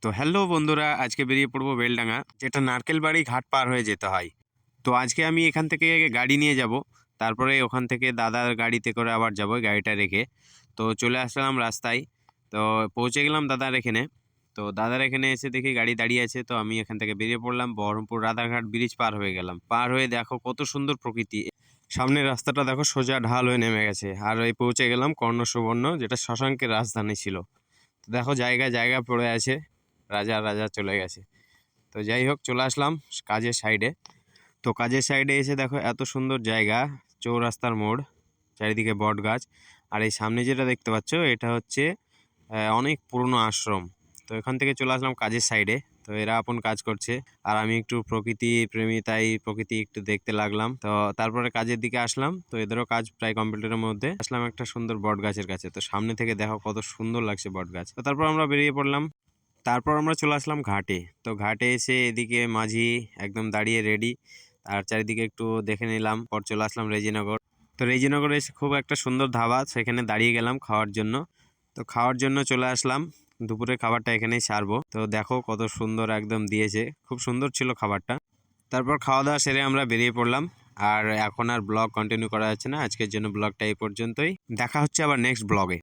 তো হ্যালো বন্ধুরা, আজকে বেরিয়ে পড়বো বেলডাঙা, যেটা নারকেলবাড়ি ঘাট পার হয়ে যেতে হয়। তো আজকে আমি এখান থেকে গাড়ি নিয়ে যাব, তারপরে ওখান থেকে দাদার গাড়িতে করে আবার যাব গাড়িটা রেখে। তো চলে আসলাম রাস্তায়। তো পৌঁছে গেলাম দাদার এখানে। তো দাদার এখানে এসে দেখি গাড়ি দাঁড়িয়ে আছে, তো আমি এখান থেকে বেরিয়ে পড়লাম। বহরমপুর রাধারঘাট ব্রিজ পার হয়ে গেলাম। পার হয়ে দেখো কত সুন্দর প্রকৃতি। সামনের রাস্তাটা দেখো সোজা ঢাল হয়ে নেমে গেছে। আর এই পৌঁছে গেলাম কর্ণ সুবর্ণ, যেটা শশাঙ্কের রাজধানী ছিল। তো দেখো জায়গায় জায়গা পড়ে আছে, রাজা রাজা চলে গেছে। তো যাই হোক, চলে আসলাম কাজের সাইডে। তো কাজের সাইডে এসে দেখো এত সুন্দর জায়গা, চৌরাস্তার মোড়, চারিদিকে বট গাছ। আর এই সামনে যেটা দেখতে পাচ্ছ, এটা হচ্ছে অনেক পুরনো আশ্রম। তো এখান থেকে চলে আসলাম কাজের সাইডে। তো এরা আপন কাজ করছে, আর আমি একটু প্রকৃতি প্রেমী, তাই প্রকৃতি একটু দেখতে লাগলাম। তো তারপরে কাজের দিকে আসলাম। তো এদেরও কাজ প্রায় কমপ্লিটের মধ্যে। আসলাম একটা সুন্দর বট গাছের কাছে। তো সামনে থেকে দেখো কত সুন্দর লাগছে বট গাছ। তো তারপর আমরা বেরিয়ে পড়লাম। তারপর আমরা চলে আসলাম ঘাটে। তো ঘাটে এসে এদিকে মাঝি একদম দাঁড়িয়ে রেডি, আর চারিদিকে একটু দেখে নিলাম। পর চলে আসলাম রেজিনগর। তো রেজিনগরে এসে খুব একটা সুন্দর ধাবা, সেখানে দাঁড়িয়ে গেলাম খাওয়ার জন্য। তো খাওয়ার জন্য চলে আসলাম। দুপুরের খাবারটা এখানেই সারবো। তো দেখো কত সুন্দর একদম দিয়েছে, খুব সুন্দর ছিল খাবারটা। তারপর খাওয়া দাওয়া সেরে আমরা বেরিয়ে পড়লাম। আর এখন আর ব্লগ কন্টিনিউ করা যাচ্ছে না, আজকের জন্য ব্লগটা এই পর্যন্তই। দেখা হচ্ছে আবার নেক্সট ব্লগে।